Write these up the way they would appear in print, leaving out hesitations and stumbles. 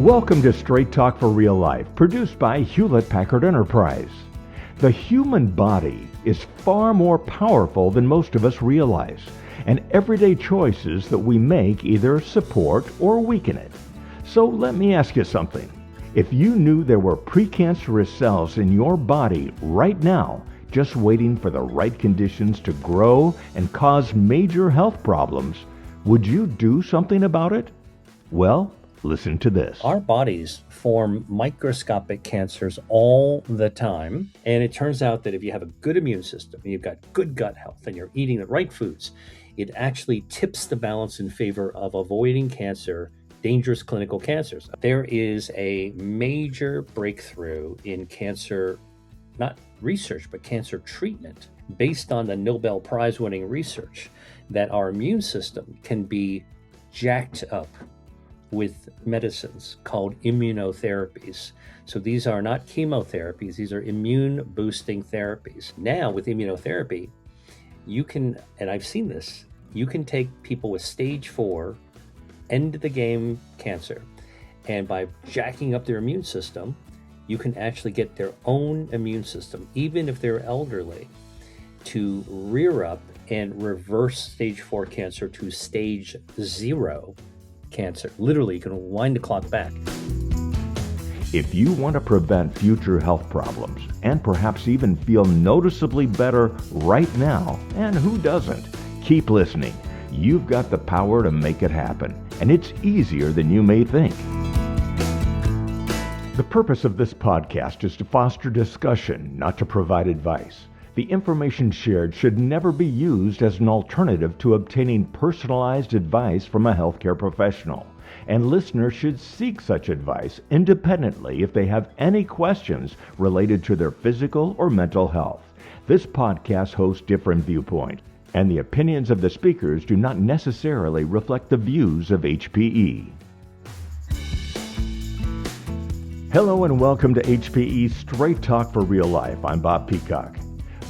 Welcome to Straight Talk for Real Life, produced by Hewlett-Packard Enterprise. The human body is far more powerful than most of us realize, and everyday choices that we make either support or weaken it. So let me ask you something. If you knew there were pre-cancerous cells in your body right now, just waiting for the right conditions to grow and cause major health problems, would you do something about it? Well, listen to this. Our bodies form microscopic cancers all the time. And it turns out that if you have a good immune system, and you've got good gut health, and you're eating the right foods, it actually tips the balance in favor of avoiding cancer, dangerous clinical cancers. There is a major breakthrough in cancer, not research, but cancer treatment, based on the Nobel Prize-winning research, that our immune system can be jacked up with medicines called immunotherapies. So these are not chemotherapies, these are immune boosting therapies. Now with immunotherapy, you can, and I've seen this, you can take people with stage 4, end of the game cancer, and by jacking up their immune system, you can actually get their own immune system, even if they're elderly, to rear up and reverse stage 4 cancer to stage 0 cancer. Literally, you can wind the clock back. If you want to prevent future health problems and perhaps even feel noticeably better right now, and who doesn't, keep listening. You've got the power to make it happen, and it's easier than you may think. The purpose of this podcast is to foster discussion, not to provide advice. The information shared should never be used as an alternative to obtaining personalized advice from a healthcare professional, and listeners should seek such advice independently if they have any questions related to their physical or mental health. This podcast hosts different viewpoints, and the opinions of the speakers do not necessarily reflect the views of HPE. Hello and welcome to HPE's Straight Talk for Real Life. I'm Bob Peacock.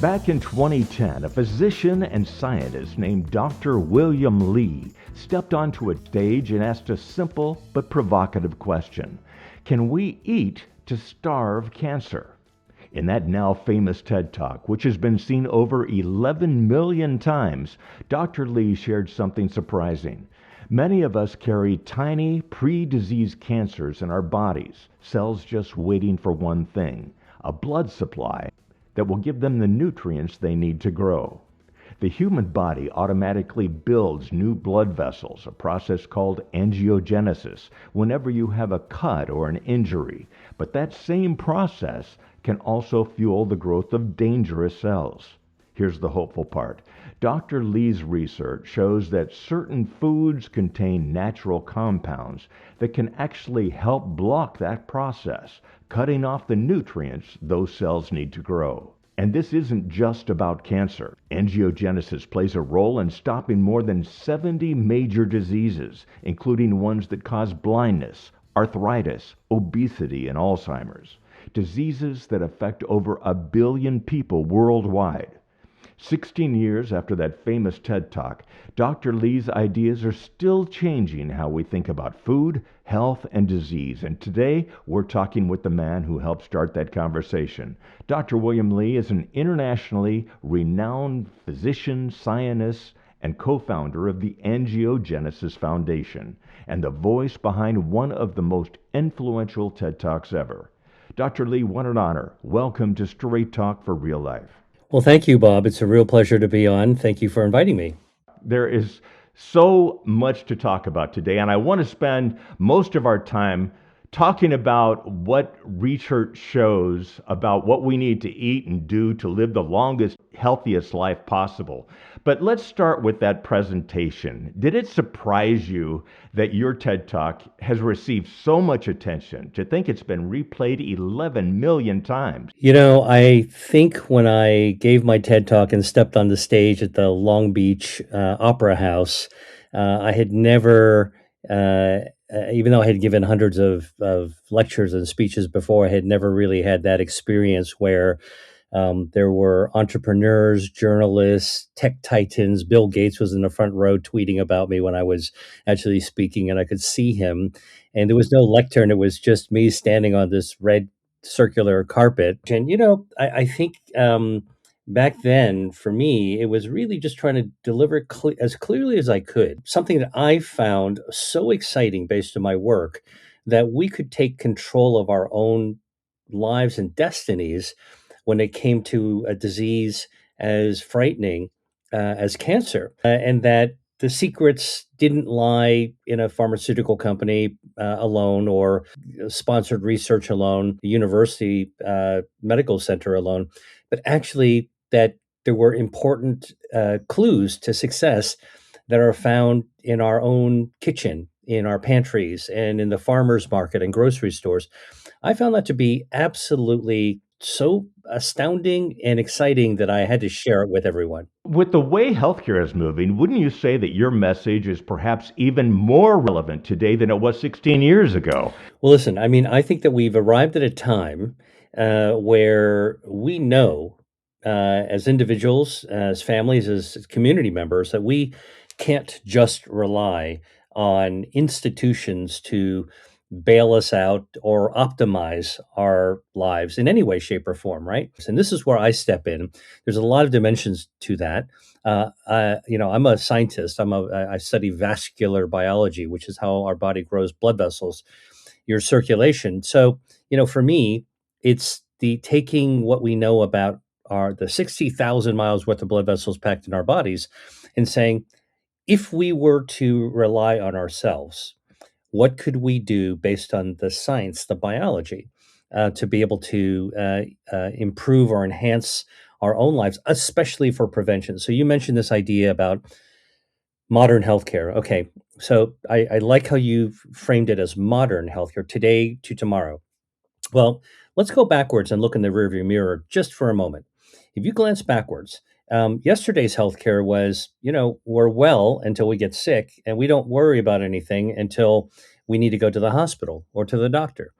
Back in 2010, a physician and scientist named Dr. William Li stepped onto a stage and asked a simple but provocative question. Can we eat to starve cancer? In that now famous TED Talk, which has been seen over 11 million times, Dr. Li shared something surprising. Many of us carry tiny pre-disease cancers in our bodies, cells just waiting for one thing, a blood supply that will give them the nutrients they need to grow. The human body automatically builds new blood vessels, a process called angiogenesis, whenever you have a cut or an injury. But that same process can also fuel the growth of dangerous cells. Here's the hopeful part. Dr. Li's research shows that certain foods contain natural compounds that can actually help block that process, cutting off the nutrients those cells need to grow. And this isn't just about cancer. Angiogenesis plays a role in stopping more than 70 major diseases, including ones that cause blindness, arthritis, obesity, and Alzheimer's. Diseases that affect over 1 billion people worldwide. 16 years after that famous TED Talk, Dr. Li's ideas are still changing how we think about food, health, and disease. And today, we're talking with the man who helped start that conversation. Dr. William Li is an internationally renowned physician, scientist, and co-founder of the Angiogenesis Foundation, and the voice behind one of the most influential TED Talks ever. Dr. Li, what an honor. Welcome to Straight Talk for Real Life. Well, thank you, Bob. It's a real pleasure to be on. Thank you for inviting me. There is so much to talk about today, and I want to spend most of our time talking about what research shows about what we need to eat and do to live the longest, healthiest life possible. But let's start with that presentation. Did it surprise you that your TED Talk has received so much attention? To think it's been replayed 11 million times. You know, I think when I gave my TED Talk and stepped on the stage at the Long Beach Opera House, I had never, even though I had given hundreds of lectures and speeches before, I had never really had that experience where There were entrepreneurs, journalists, tech titans. Bill Gates was in the front row tweeting about me when I was actually speaking, and I could see him. And there was no lectern, it was just me standing on this red circular carpet. And, I think back then, for me, it was really just trying to deliver as clearly as I could something that I found so exciting based on my work that we could take control of our own lives and destinies when it came to a disease as frightening as cancer, and that the secrets didn't lie in a pharmaceutical company alone, or sponsored research alone, university medical center alone, but actually that there were important clues to success that are found in our own kitchen, in our pantries, and in the farmers market and grocery stores. I found that to be absolutely so astounding and exciting that I had to share it with everyone. With the way healthcare is moving, wouldn't you say that your message is perhaps even more relevant today than it was 16 years ago? Well, listen, I mean, I think that we've arrived at a time where we know, as individuals, as families, as community members, that we can't just rely on institutions to bail us out or optimize our lives in any way, shape, or form, right? And this is where I step in. There's a lot of dimensions to that. I'm a scientist. I study vascular biology, which is how our body grows blood vessels, your circulation. So, for me, it's the taking what we know about the 60,000 miles worth of blood vessels packed in our bodies and saying, if we were to rely on ourselves, what could we do based on the science, the biology, to be able to improve or enhance our own lives, especially for prevention? So you mentioned this idea about modern healthcare. Okay, so I like how you framed it as modern healthcare, today to tomorrow. Well, let's go backwards and look in the rearview mirror just for a moment. If you glance backwards, yesterday's healthcare was, we're well until we get sick, and we don't worry about anything until we need to go to the hospital or to the doctor.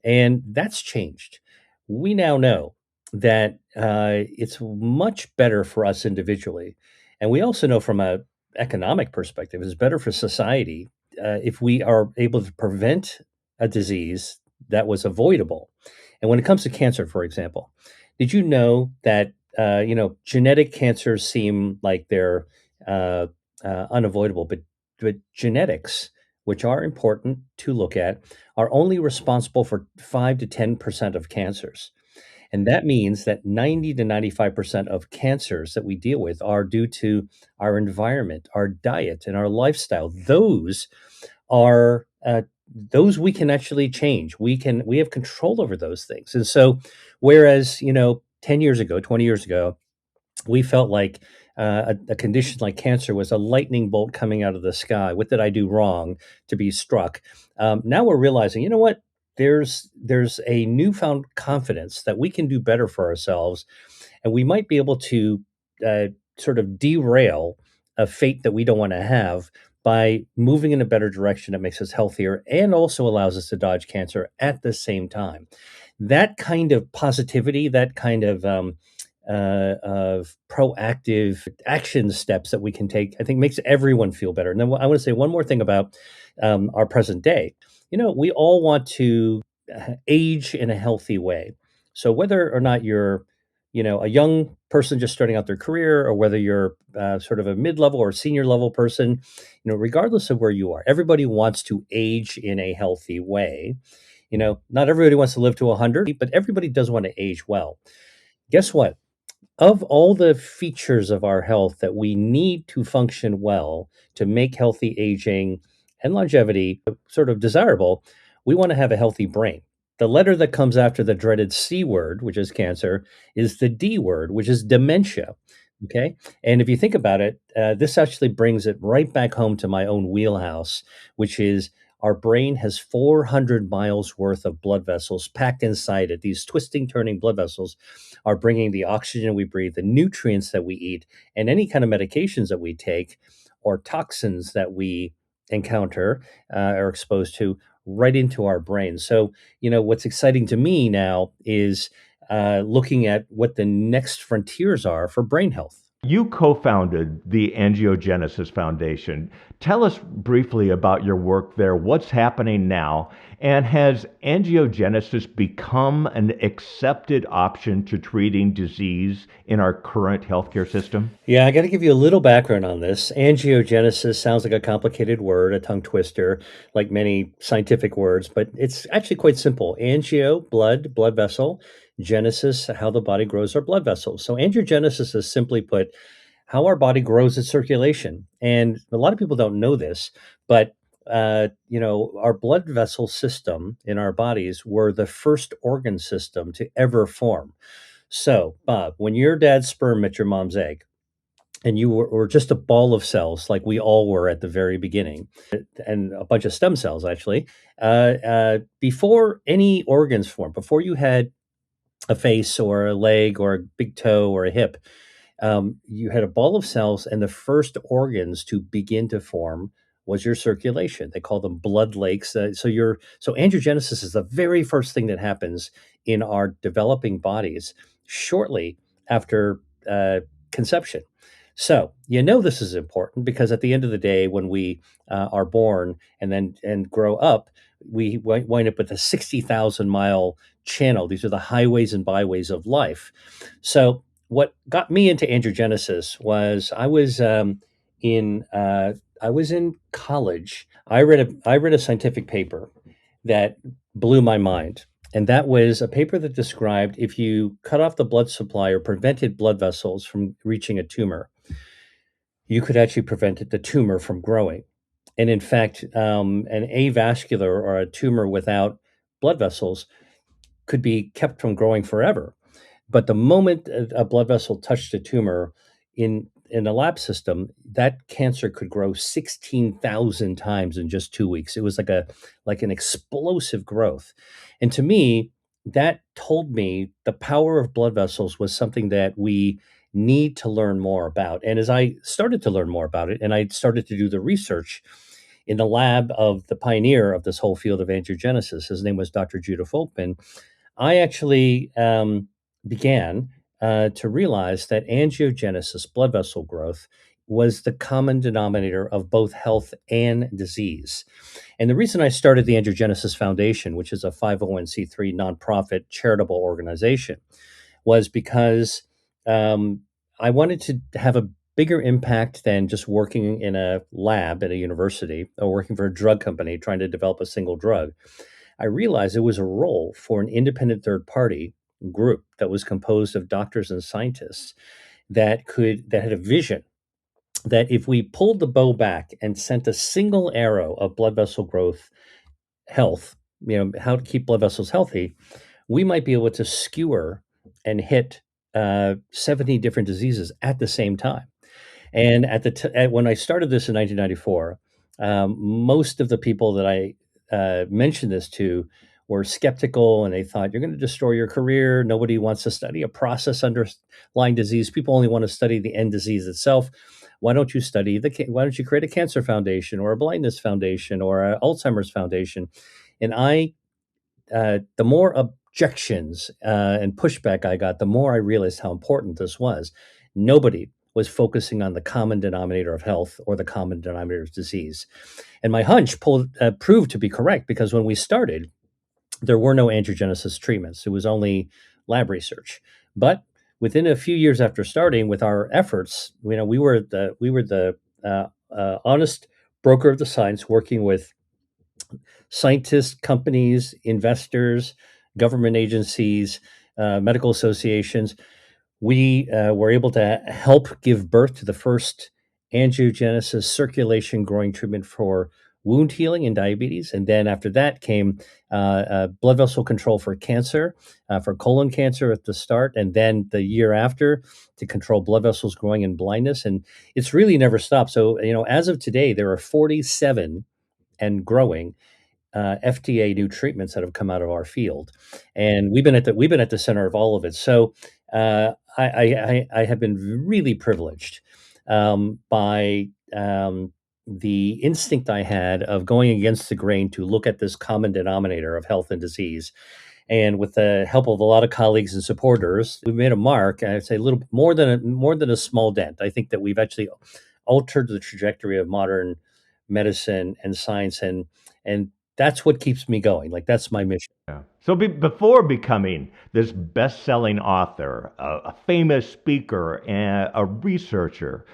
And that's changed. We now know that it's much better for us individually. And we also know from a economic perspective, it's better for society if we are able to prevent a disease that was avoidable. And when it comes to cancer, for example, did you know that genetic cancers seem like they're uh, unavoidable, but genetics, which are important to look at, are only responsible for 5 to 10% of cancers. And that means that 90 to 95% of cancers that we deal with are due to our environment, our diet, and our lifestyle. Those we can actually change. We have control over those things. And so, whereas 10 years ago, 20 years ago, we felt like a condition like cancer was a lightning bolt coming out of the sky. What did I do wrong to be struck? Now we're realizing, you know what? There's a newfound confidence that we can do better for ourselves, and we might be able to uh, sort of derail a fate that we don't want to have by moving in a better direction that makes us healthier and also allows us to dodge cancer at the same time. That kind of positivity, that kind of proactive action steps that we can take, I think makes everyone feel better. And then I want to say one more thing about our present day. We all want to age in a healthy way. So whether or not you're, a young person just starting out their career, or whether you're sort of a mid-level or senior level person, regardless of where you are, everybody wants to age in a healthy way. Not everybody wants to live to 100, but everybody does want to age well. Guess what? Of all the features of our health that we need to function well to make healthy aging and longevity sort of desirable, we want to have a healthy brain. The letter that comes after the dreaded C word, which is cancer, is the D word, which is dementia. Okay. And if you think about it, this actually brings it right back home to my own wheelhouse, which is our brain has 400 miles worth of blood vessels packed inside it. These twisting, turning blood vessels are bringing the oxygen we breathe, the nutrients that we eat, and any kind of medications that we take or toxins that we encounter are exposed to right into our brain. So, what's exciting to me now is looking at what the next frontiers are for brain health. You co-founded the Angiogenesis Foundation. Tell us briefly about your work there. What's happening now? And has angiogenesis become an accepted option to treating disease in our current healthcare system? Yeah, I got to give you a little background on this. Angiogenesis sounds like a complicated word, a tongue twister, like many scientific words, but it's actually quite simple. Angio, blood, blood vessel; genesis, how the body grows our blood vessels. So, angiogenesis is simply put how our body grows its circulation. And a lot of people don't know this, but our blood vessel system in our bodies were the first organ system to ever form. So, Bob, when your dad's sperm met your mom's egg, and you were just a ball of cells like we all were at the very beginning, and a bunch of stem cells actually, before any organs formed, before you had a face or a leg or a big toe or a hip, you had a ball of cells, and the first organs to begin to form was your circulation. They call them blood lakes. So angiogenesis is the very first thing that happens in our developing bodies shortly after conception. So this is important because at the end of the day, when we are born and grow up, we wind up with a 60,000-mile channel. These are the highways and byways of life. So what got me into angiogenesis was in I was in college. I read a scientific paper that blew my mind, and that was a paper that described if you cut off the blood supply or prevented blood vessels from reaching a tumor, you could actually prevent the tumor from growing. And in fact, an avascular or a tumor without blood vessels could be kept from growing forever. But the moment a blood vessel touched a tumor in a lab system, that cancer could grow 16,000 times in just 2 weeks. It was like an explosive growth. And to me, that told me the power of blood vessels was something that we need to learn more about. And as I started to learn more about it, and I started to do the research in the lab of the pioneer of this whole field of angiogenesis, his name was Dr. Judah Folkman, I actually began to realize that angiogenesis, blood vessel growth, was the common denominator of both health and disease. And the reason I started the Angiogenesis Foundation, which is a 501c3 nonprofit charitable organization, was because I wanted to have a bigger impact than just working in a lab at a university or working for a drug company trying to develop a single drug. I realized it was a role for an independent third party group that was composed of doctors and scientists that had a vision that if we pulled the bow back and sent a single arrow of blood vessel growth health, how to keep blood vessels healthy, we might be able to skewer and hit 70 different diseases at the same time. And when I started this in 1994, most of the people that I mentioned this to were skeptical, and they thought you're going to destroy your career. Nobody wants to study a process underlying disease. People only want to study the end disease itself. Why don't you why don't you create a cancer foundation or a blindness foundation or an Alzheimer's foundation? And the more objections and pushback I got, the more I realized how important this was. Nobody was focusing on the common denominator of health or the common denominator of disease. And my hunch proved to be correct because when we started, there were no angiogenesis treatments. It was only lab research. But within a few years after starting with our efforts, we were the honest broker of the science, working with scientists, companies, investors, government agencies, medical associations. We were able to help give birth to the first angiogenesis circulation growing treatment for wound healing and diabetes. And then after that came blood vessel control for cancer, for colon cancer at the start. And then the year after to control blood vessels growing in blindness. And it's really never stopped. So, as of today, there are 47 and growing FDA new treatments that have come out of our field, and we've been at the center of all of it. So I have been really privileged by the instinct I had of going against the grain to look at this common denominator of health and disease. And with the help of a lot of colleagues and supporters, we made a mark. I'd say a little bit more than a small dent. I think that we've actually altered the trajectory of modern medicine and science, and that's what keeps me going. Like that's my mission. Yeah. So before becoming this best-selling author, a famous speaker, and a researcher,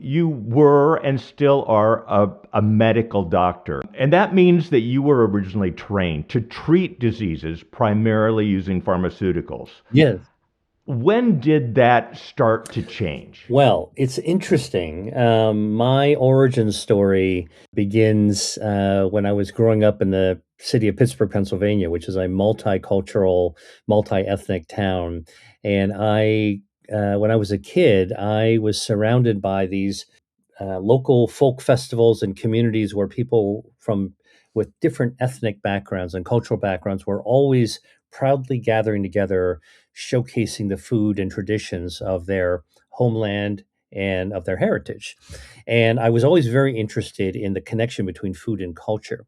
you were and still are a medical doctor. And that means that you were originally trained to treat diseases primarily using pharmaceuticals. Yes. When did that start to change? Well, it's interesting. My origin story begins when I was growing up in the city of Pittsburgh, Pennsylvania, which is a multicultural, multi-ethnic town. And when I was a kid, I was surrounded by these local folk festivals and communities where people from with different ethnic backgrounds and cultural backgrounds were always proudly gathering together, showcasing the food and traditions of their homeland and of their heritage. And I was always very interested in the connection between food and culture.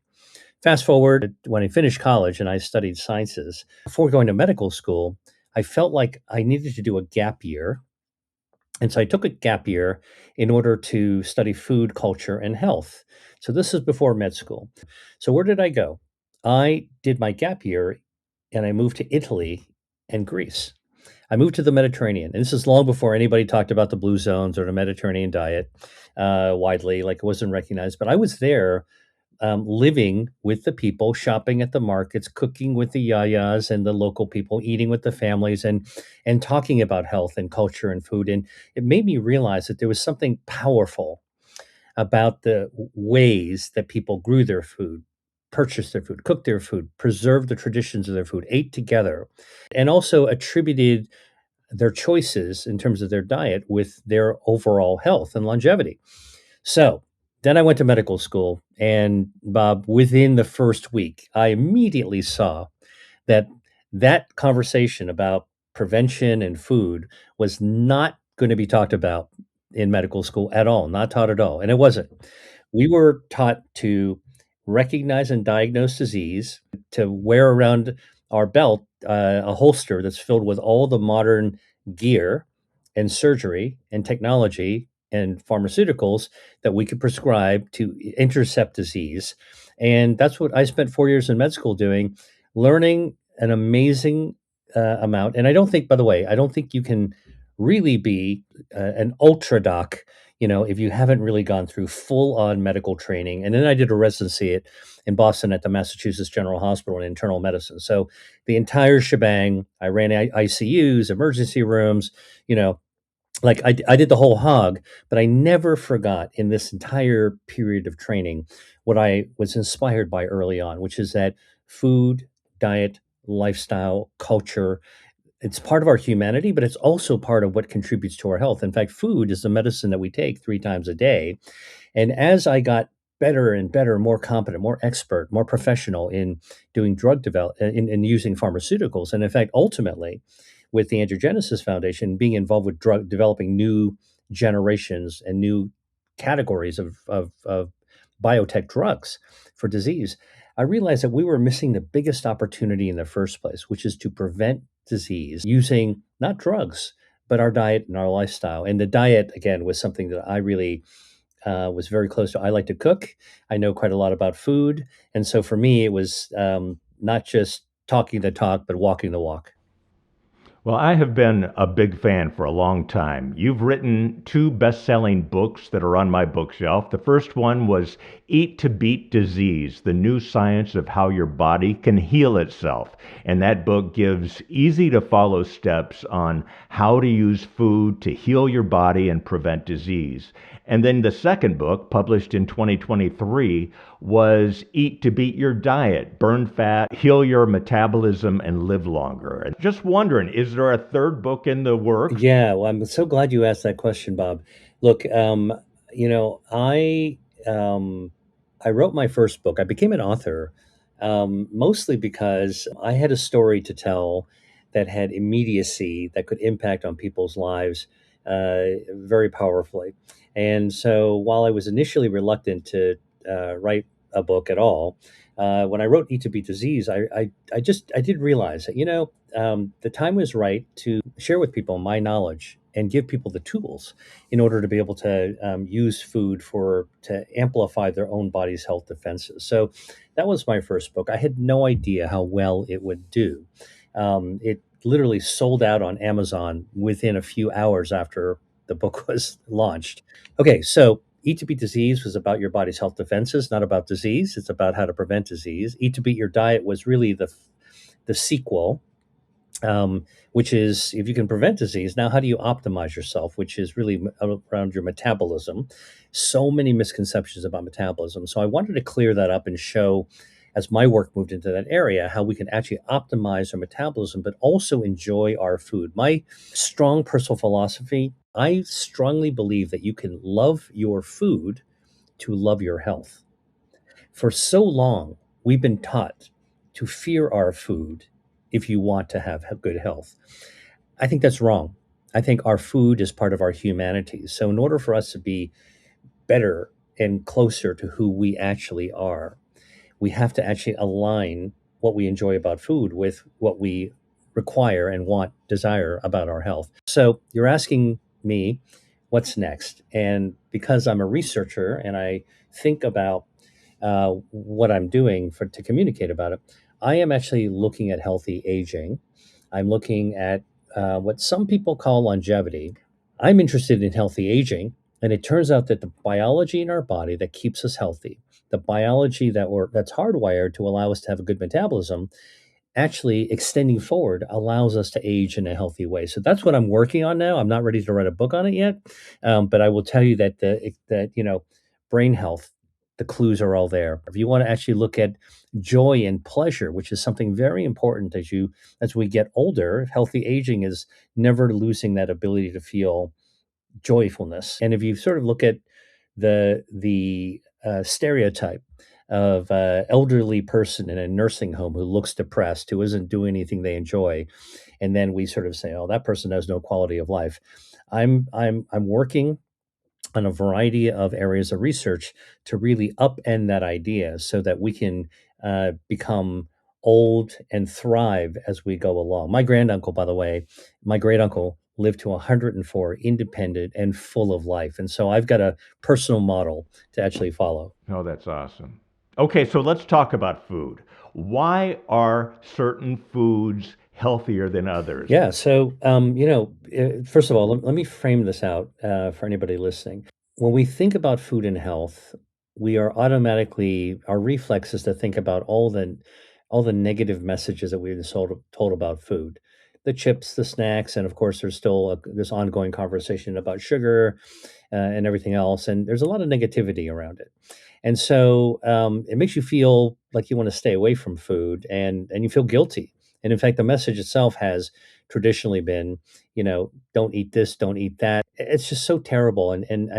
Fast forward when I finished college and I studied sciences. Before going to medical school, I felt like I needed to do a gap year, and so I took a gap year in order to study food, culture, and health. So this is before med school. So where did I go? I did my gap year and I moved to Italy and Greece. I moved to the Mediterranean. And this is long before anybody talked about the blue zones or the Mediterranean diet widely, like it wasn't recognized. But I was there living with the people, shopping at the markets, cooking with the yayas and the local people, eating with the families, and talking about health and culture and food. And it made me realize that there was something powerful about the ways that people grew their food, purchased their food, cooked their food, preserved the traditions of their food, ate together, and also attributed their choices in terms of their diet with their overall health and longevity. So then I went to medical school, and Bob, within the first week, I immediately saw that that conversation about prevention and food was not going to be talked about in medical school at all, not taught at all. And it wasn't. We were taught to recognize and diagnose disease, to wear around our belt a holster that's filled with all the modern gear and surgery and technology and pharmaceuticals that we could prescribe to intercept disease. And that's what I spent 4 years in med school doing, learning an amazing amount. And I don't think, by the way, I don't think you can really be an ultra doc, if you haven't really gone through full on medical training. And then I did a residency in Boston at the Massachusetts General Hospital in internal medicine. So the entire shebang, I ran ICUs, emergency rooms, like I did the whole hog, but I never forgot in this entire period of training what I was inspired by early on, which is that food, diet, lifestyle, culture, it's part of our humanity, but it's also part of what contributes to our health. In fact, food is the medicine that we take 3 times a day. And as I got better and better, more competent, more expert, more professional in doing drug development, in using pharmaceuticals, and in fact, ultimately, with the Angiogenesis Foundation, being involved with drug developing new generations and new categories of biotech drugs for disease, I realized that we were missing the biggest opportunity in the first place, which is to prevent disease using not drugs, but our diet and our lifestyle. And the diet, again, was something that I really was very close to. I like to cook. I know quite a lot about food. And so for me, it was not just talking the talk, but walking the walk. Well, I have been a big fan for a long time. You've written 2 best-selling books that are on my bookshelf. The first one was Eat to Beat Disease, the new science of how your body can heal itself. And that book gives easy to follow steps on how to use food to heal your body and prevent disease. And then the second book, published in 2023, was Eat to Beat Your Diet, Burn Fat, Heal Your Metabolism, and Live Longer. And just wondering, is there a third book in the works? Yeah, well, I'm so glad you asked that question, Bob. Look, I wrote my first book. I became an author mostly because I had a story to tell that had immediacy that could impact on people's lives very powerfully. And so, while I was initially reluctant to write a book at all, when I wrote Eat to Beat Disease, I did realize that, the time was right to share with people my knowledge and give people the tools in order to be able to use food to amplify their own body's health defenses. So that was my first book. I had no idea how well it would do. It literally sold out on Amazon within a few hours after the book was launched. Okay, so Eat to Beat Disease was about your body's health defenses, not about disease. It's about how to prevent disease. Eat to Beat Your Diet was really the sequel, which is if you can prevent disease, now how do you optimize yourself, which is really around your metabolism. So many misconceptions about metabolism. So I wanted to clear that up and show, as my work moved into that area, how we can actually optimize our metabolism, but also enjoy our food. My strong personal philosophy, I strongly believe that you can love your food to love your health. For so long, we've been taught to fear our food if you want to have good health. I think that's wrong. I think our food is part of our humanity. So, in order for us to be better and closer to who we actually are, we have to actually align what we enjoy about food with what we require and want, desire about our health. So, you're asking me what's next. And because I'm a researcher and I think about what I'm doing to communicate about it, I am actually looking at healthy aging. I'm looking at what some people call longevity. I'm interested in healthy aging, and it turns out that the biology in our body that keeps us healthy, the biology that's hardwired to allow us to have a good metabolism, actually extending forward allows us to age in a healthy way. So that's what I'm working on now. I'm not ready to write a book on it yet, but I will tell you that brain health, the clues are all there. If you want to actually look at joy and pleasure, which is something very important as we get older, healthy aging is never losing that ability to feel joyfulness. And if you sort of look at the stereotype of elderly person in a nursing home who looks depressed, who isn't doing anything they enjoy, and then we sort of say, "Oh, that person has no quality of life." I'm working on a variety of areas of research to really upend that idea so that we can become old and thrive as we go along. My granduncle, by the way, my great uncle lived to 104, independent and full of life. And so I've got a personal model to actually follow. Oh, that's awesome. Okay, so let's talk about food. Why are certain foods healthier than others? Yeah. So, first of all, let me frame this out for anybody listening. When we think about food and health, we are automatically, our reflex is to think about all the negative messages that we've been told about food, the chips, the snacks, and of course, there's still this ongoing conversation about sugar and everything else, and there's a lot of negativity around it. And so it makes you feel like you want to stay away from food, and you feel guilty. And in fact, the message itself has traditionally been, don't eat this, don't eat that. It's just so terrible. And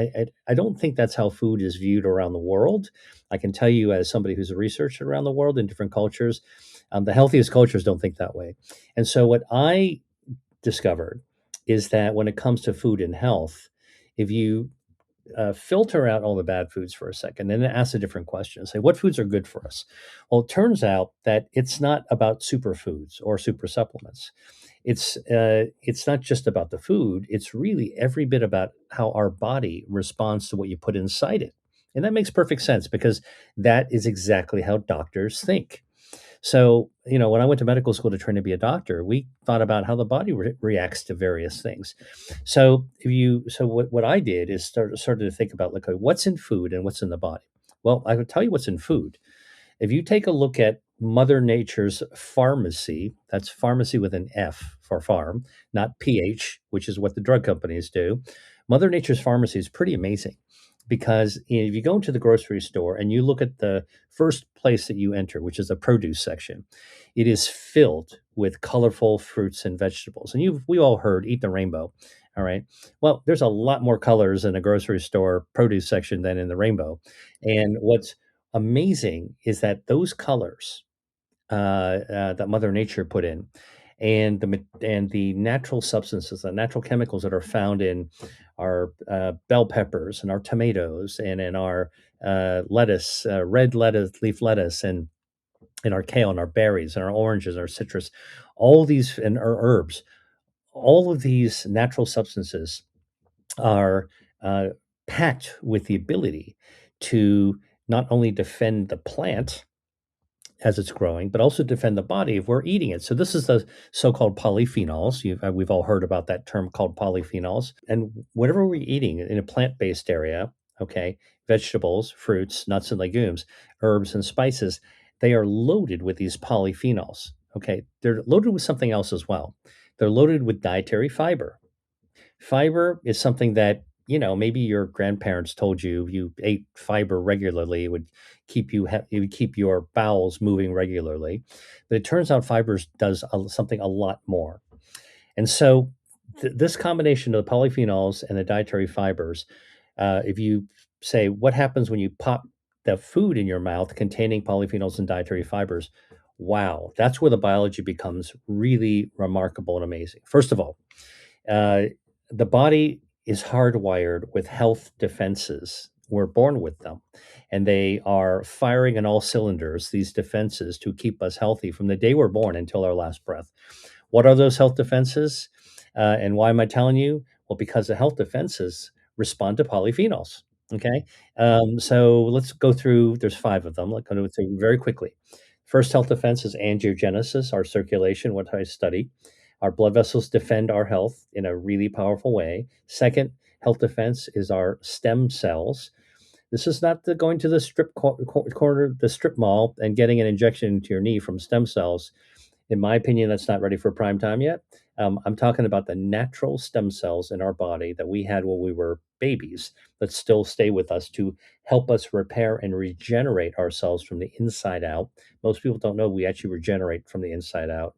I don't think that's how food is viewed around the world. I can tell you, as somebody who's a researcher around the world in different cultures, the healthiest cultures don't think that way. And so what I discovered is that when it comes to food and health, if you filter out all the bad foods for a second and then ask a different question. Say, what foods are good for us? Well, it turns out that it's not about superfoods or super supplements. It's not just about the food. It's really every bit about how our body responds to what you put inside it. And that makes perfect sense because that is exactly how doctors think. So, when I went to medical school to train to be a doctor, we thought about how the body reacts to various things. So what I did is started to think about like, okay, what's in food and what's in the body. Well, I would tell you what's in food. If you take a look at Mother Nature's pharmacy, that's pharmacy with an F for farm, not PH, which is what the drug companies do. Mother Nature's pharmacy is pretty amazing because if you go into the grocery store and you look at the first place that you enter, which is the produce section, it is filled with colorful fruits and vegetables. And we all heard eat the rainbow. All right. Well, there's a lot more colors in a grocery store produce section than in the rainbow. And what's amazing is that those colors that Mother Nature put in, and the natural substances, the natural chemicals that are found in our bell peppers and our tomatoes and in our lettuce, red lettuce, leaf lettuce, and in our kale and our berries and our oranges and our citrus, all these and our herbs, all of these natural substances are uh, packed with the ability to not only defend the plant as it's growing, but also defend the body if we're eating it. So this is the so-called polyphenols. We've all heard about that term called polyphenols. And whatever we're eating in a plant-based area, okay, vegetables, fruits, nuts and legumes, herbs and spices, they are loaded with these polyphenols. Okay, they're loaded with something else as well. They're loaded with dietary fiber. Fiber is something that, maybe your grandparents told you you ate fiber regularly, it would it would keep your bowels moving regularly. But it turns out fibers does something a lot more. And so this combination of the polyphenols and the dietary fibers, if you say what happens when you pop the food in your mouth containing polyphenols and dietary fibers, wow, that's where the biology becomes really remarkable and amazing. First of all, uh, the body is hardwired with health defenses. We're born with them, and they are firing on all cylinders, these defenses, to keep us healthy from the day we're born until our last breath. What are those health defenses? And why am I telling you? Well, because the health defenses respond to polyphenols. Okay. So let's go through, there's five of them. Let's go through very quickly. First health defense is angiogenesis, our circulation, what I study. Our blood vessels defend our health in a really powerful way. Second health defense is our stem cells. This is not going to the corner, the strip mall, and getting an injection into your knee from stem cells. In my opinion, that's not ready for prime time yet. I'm talking about the natural stem cells in our body that we had when we were babies that still stay with us to help us repair and regenerate ourselves from the inside out. Most people don't know we actually regenerate from the inside out.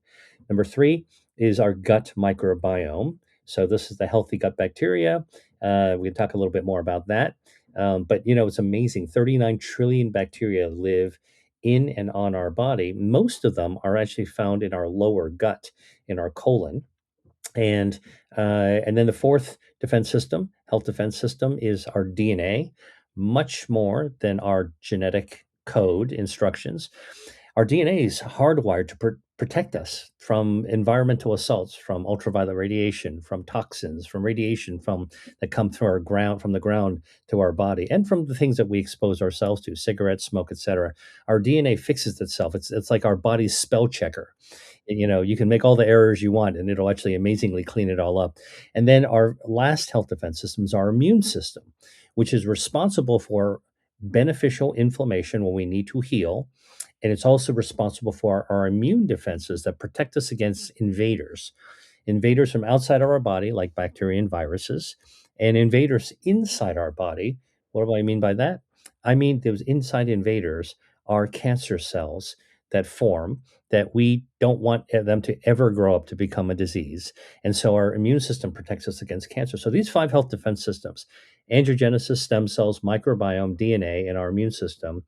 Number three is our gut microbiome. So this is the healthy gut bacteria. We can talk a little bit more about that. But it's amazing. 39 trillion bacteria live in and on our body. Most of them are actually found in our lower gut, in our colon. And and then the fourth defense system, health defense system, is our DNA, much more than our genetic code instructions. Our DNA is hardwired to protect us from environmental assaults, from ultraviolet radiation, from toxins, from radiation that come through our ground, from the ground to our body, and from the things that we expose ourselves to, cigarettes, smoke, etc. Our DNA fixes itself. It's like our body's spell checker. You can make all the errors you want, and it'll actually amazingly clean it all up. And then our last health defense system is our immune system, which is responsible for beneficial inflammation when we need to heal, and it's also responsible for our immune defenses that protect us against invaders from outside of our body, like bacteria and viruses, and invaders inside our body. What do I mean by that? I mean, those inside invaders are cancer cells that form that we don't want them to ever grow up to become a disease. And so our immune system protects us against cancer. So these five health defense systems, angiogenesis, stem cells, microbiome, DNA, and our immune system,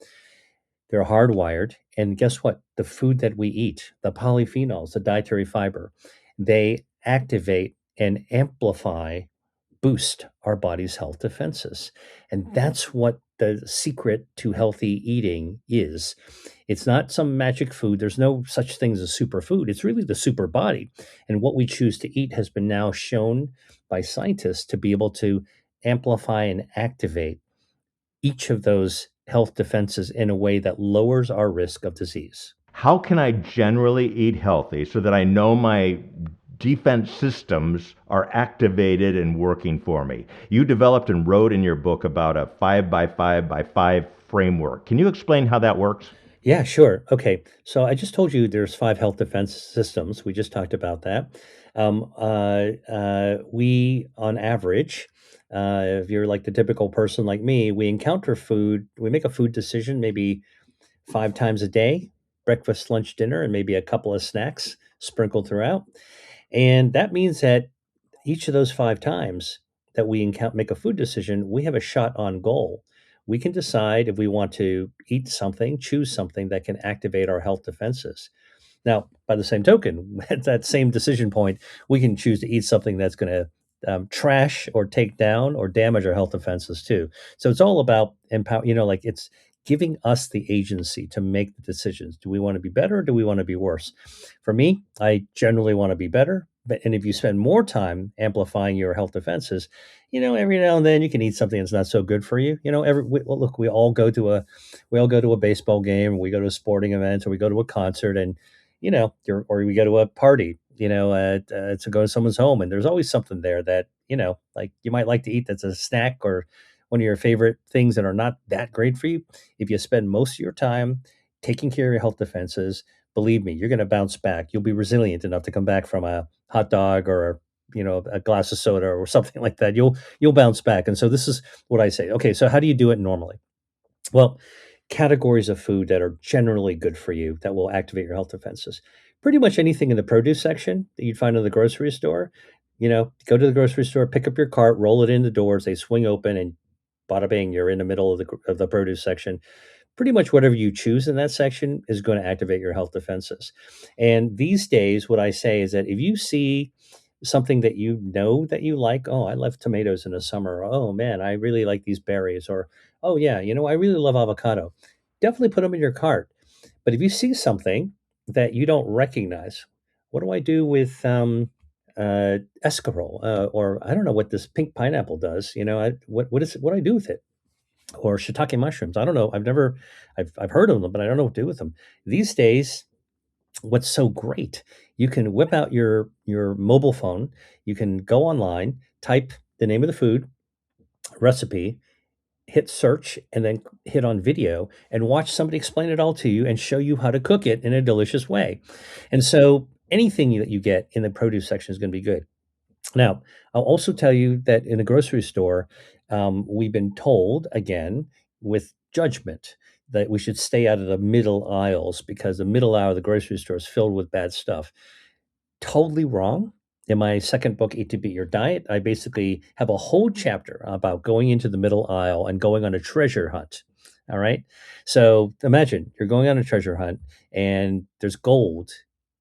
they're hardwired. And guess what? The food that we eat, the polyphenols, the dietary fiber, they activate and amplify, boost our body's health defenses. And that's what the secret to healthy eating is. It's not some magic food. There's no such thing as a superfood. It's really the super body. And what we choose to eat has been now shown by scientists to be able to amplify and activate each of those health defenses in a way that lowers our risk of disease. How can I generally eat healthy so that I know my defense systems are activated and working for me? You developed and wrote in your book about a 5 by 5 by 5 framework. Can you explain how that works? Yeah, sure. Okay. So I just told you there's five health defense systems. We just talked about that. We, on average, if you're like the typical person like me, we encounter food, we make a food decision maybe five times a day: breakfast, lunch, dinner, and maybe a couple of snacks sprinkled throughout. And that means that each of those five times that we make a food decision, we have a shot on goal. We can decide if we want to eat something, choose something that can activate our health defenses. Now, by the same token, at that same decision point, we can choose to eat something that's going to trash or take down or damage our health defenses too. So it's all about empower. Like it's giving us the agency to make the decisions. Do we want to be better or do we want to be worse? For me, I generally want to be better. And if you spend more time amplifying your health defenses, every now and then you can eat something that's not so good for you. Well, look, we all go to a baseball game, we go to a sporting event, or we go to a concert, and or we go to a party, to go to someone's home, and there's always something there that like you might like to eat that's a snack or one of your favorite things that are not that great for you. If you spend most of your time taking care of your health defenses, believe me, you're going to bounce back. You'll be resilient enough to come back from a hot dog or a glass of soda or something like that. You'll bounce back. And so this is what I say. Okay, so how do you do it normally? Well, categories of food that are generally good for you that will activate your health defenses. Pretty much anything in the produce section that you'd find in the grocery store. Go to the grocery store, pick up your cart, roll it in the doors, they swing open, and bada bing, you're in the middle of the produce section. Pretty much whatever you choose in that section is going to activate your health defenses. And these days, what I say is that if you see something that you know that you like, oh, I love tomatoes in the summer. Oh man, I really like these berries. Or oh yeah, I really love avocado. Definitely put them in your cart. But if you see something that you don't recognize, what do I do with escarole? Or I don't know what this pink pineapple does. What do I do with it? Or shiitake mushrooms. I don't know. I've heard of them, but I don't know what to do with them. These days, what's so great, you can whip out your mobile phone, you can go online, type the name of the food, recipe, hit search, and then hit on video and watch somebody explain it all to you and show you how to cook it in a delicious way. And so anything that you get in the produce section is going to be good. Now, I'll also tell you that in a grocery store, we've been told, again, with judgment, that we should stay out of the middle aisles because the middle aisle of the grocery store is filled with bad stuff. Totally wrong. In my second book, Eat to Beat Your Diet, I basically have a whole chapter about going into the middle aisle and going on a treasure hunt. All right. So imagine you're going on a treasure hunt and there's gold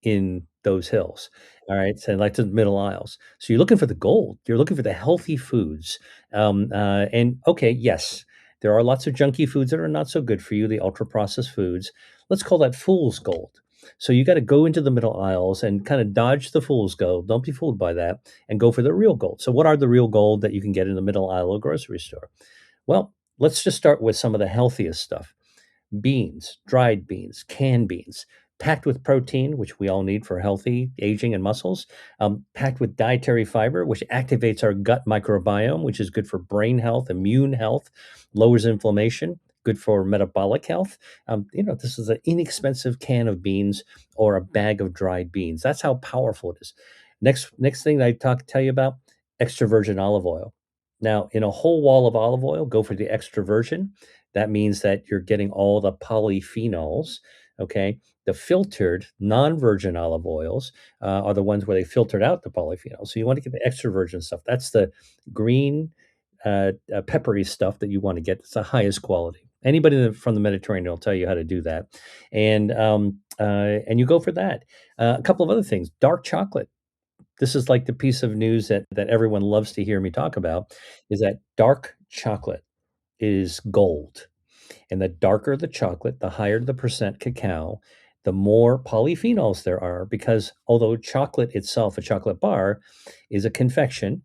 in those hills. All right. So like the middle aisles. So you're looking for the gold. You're looking for the healthy foods. And okay, yes, there are lots of junky foods that are not so good for you, the ultra processed foods. Let's call that fool's gold. So you got to go into the middle aisles and kind of dodge the fool's gold. Don't be fooled by that and go for the real gold. So what are the real gold that you can get in the middle aisle of a grocery store? Well, let's just start with some of the healthiest stuff. Beans, dried beans, canned beans, packed with protein, which we all need for healthy aging and muscles, packed with dietary fiber, which activates our gut microbiome, which is good for brain health, immune health, lowers inflammation, good for metabolic health. This is an inexpensive can of beans or a bag of dried beans. That's how powerful it is. Next thing I tell you about, extra virgin olive oil. Now, in a whole wall of olive oil, go for the extra virgin. That means that you're getting all the polyphenols. Okay. The filtered non-virgin olive oils are the ones where they filtered out the polyphenols. So you want to get the extra virgin stuff. That's the green, peppery stuff that you want to get. It's the highest quality. Anybody from the Mediterranean will tell you how to do that, and you go for that. A couple of other things: dark chocolate. This is like the piece of news that everyone loves to hear me talk about. Is that dark chocolate is gold. And the darker the chocolate, the higher the percent cacao, the more polyphenols there are. Because although chocolate itself, a chocolate bar, is a confection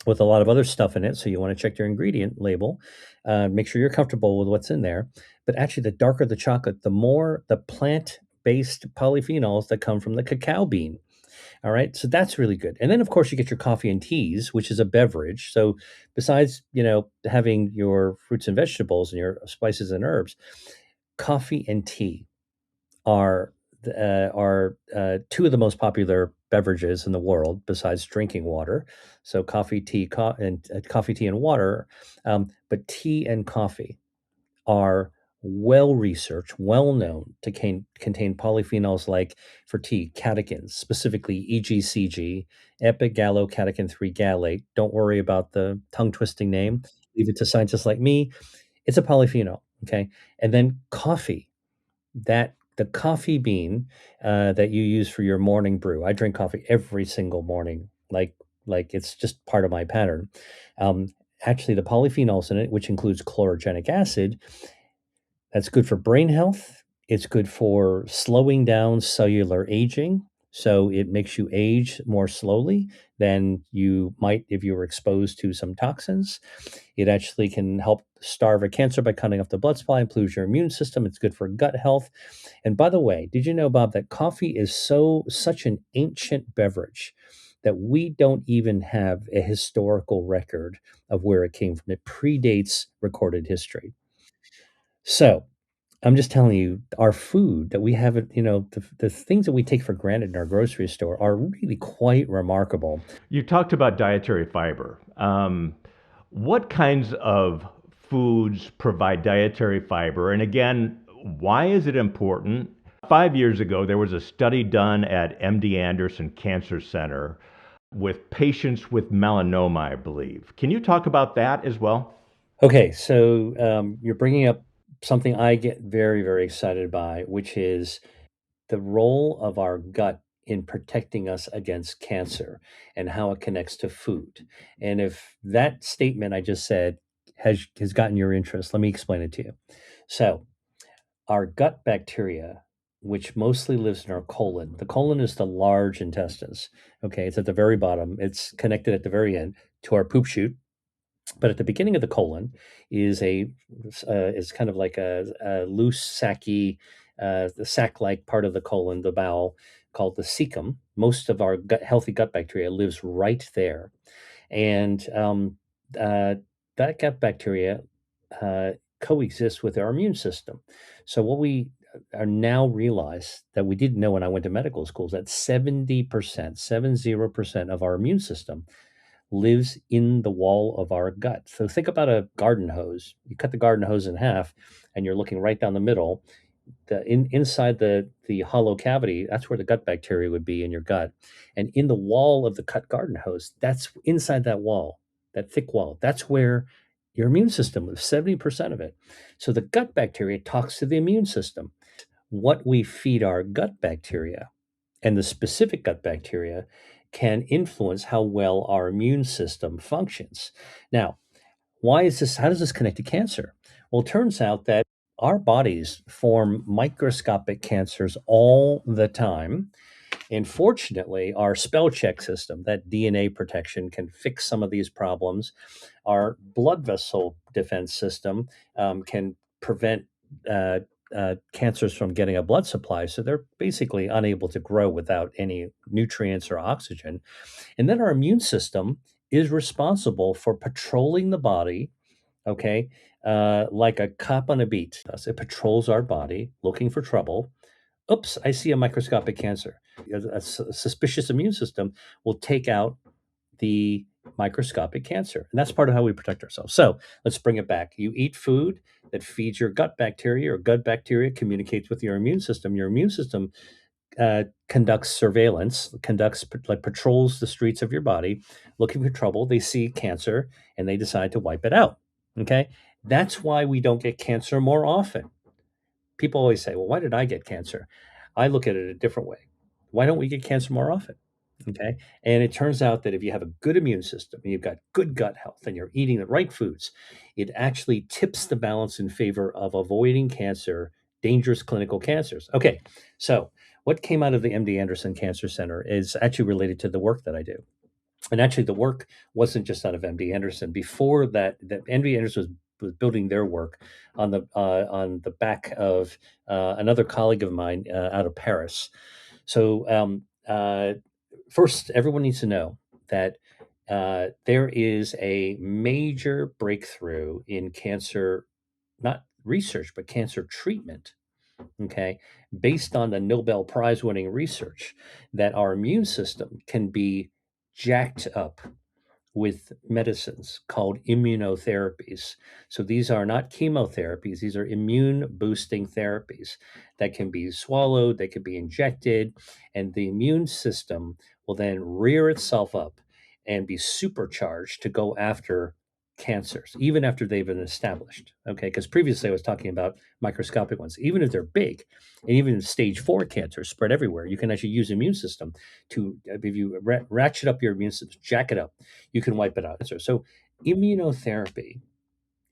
with a lot of other stuff in it, so you want to check your ingredient label, make sure you're comfortable with what's in there. But actually, the darker the chocolate, the more the plant based polyphenols that come from the cacao bean. All right. So that's really good. And then, of course, you get your coffee and teas, which is a beverage. So besides, having your fruits and vegetables and your spices and herbs, coffee and tea are two of the most popular beverages in the world besides drinking water. So coffee, tea, and water. But tea and coffee are well researched, well known to contain polyphenols like for tea, catechins, specifically EGCG, epigallocatechin 3 gallate. Don't worry about the tongue twisting name. Leave it to scientists like me. It's a polyphenol. Okay. And then coffee, that the coffee bean that you use for your morning brew. I drink coffee every single morning, like it's just part of my pattern. Um, Actually, the polyphenols in it, which includes chlorogenic acid, That's good for brain health. It's good for slowing down cellular aging. So it makes you age more slowly than you might if you were exposed to some toxins. It actually can help starve a cancer by cutting off the blood supply, improves your immune system. It's good for gut health. And by the way, did you know, Bob, that coffee is such an ancient beverage that we don't even have a historical record of where it came from? It predates recorded history. So I'm just telling you, our food that we haven't, the things that we take for granted in our grocery store are really quite remarkable. You talked about dietary fiber. What kinds of foods provide dietary fiber? And again, why is it important? 5 years ago, there was a study done at MD Anderson Cancer Center with patients with melanoma, I believe. Can you talk about that as well? Okay, so you're bringing up something I get very, very excited by, which is the role of our gut in protecting us against cancer and how it connects to food. And if that statement I just said has gotten your interest, let me explain it to you. So, our gut bacteria, which mostly lives in our colon, the colon is the large intestines. Okay, it's at the very bottom. It's connected at the very end to our poop chute, but at the beginning of the colon is kind of like a loose sacky, the sac-like part of the colon, the bowel, called the cecum. Most of our healthy gut bacteria lives right there, and uh, that gut bacteria uh, coexists with our immune system. So what we are now realize that we didn't know when I went to medical school is that 70%, 70% of our immune system lives in the wall of our gut. So think about a garden hose. You cut the garden hose in half and you're looking right down the middle. Inside the hollow cavity, that's where the gut bacteria would be in your gut. And in the wall of the cut garden hose, that's inside that wall, that thick wall. That's where your immune system lives, 70% of it. So the gut bacteria talks to the immune system. What we feed our gut bacteria and the specific gut bacteria can influence how well our immune system functions. Now, why is this? How does this connect to cancer? Well, it turns out that our bodies form microscopic cancers all the time. And fortunately, our spell check system, that DNA protection, can fix some of these problems. Our blood vessel defense system can prevent uh, cancers from getting a blood supply. So they're basically unable to grow without any nutrients or oxygen. And then our immune system is responsible for patrolling the body, okay, like a cop on a beat. It patrols our body looking for trouble. Oops, I see a microscopic cancer. A suspicious immune system will take out the microscopic cancer. And that's part of how we protect ourselves. So let's bring it back. You eat food that feeds your gut bacteria, or gut bacteria communicates with your immune system. Your immune system conducts surveillance, conducts like patrols the streets of your body, looking for trouble. They see cancer and they decide to wipe it out. Okay, that's why we don't get cancer more often. People always say, "Well, why did I get cancer?" I look at it a different way. Why don't we get cancer more often? Okay, and it turns out that if you have a good immune system and you've got good gut health and you're eating the right foods, it actually tips the balance in favor of avoiding cancer, dangerous clinical cancers. Okay, so what came out of the MD Anderson Cancer Center is actually related to the work that I do. And actually, the work wasn't just out of MD Anderson. Before that, MD Anderson was building their work on the back of another colleague of mine out of Paris. So first, everyone needs to know that there is a major breakthrough in cancer, not research, but cancer treatment. Okay, based on the Nobel Prize winning research, that our immune system can be jacked up with medicines called immunotherapies. So these are not chemotherapies, these are immune boosting therapies that can be swallowed, they can be injected, and the immune system will then rear itself up and be supercharged to go after cancers, even after they've been established. Okay, because previously I was talking about microscopic ones. Even if they're big, and even stage 4 cancers spread everywhere, you can actually use immune system to, if you ratchet up your immune system, jack it up, you can wipe it out. So immunotherapy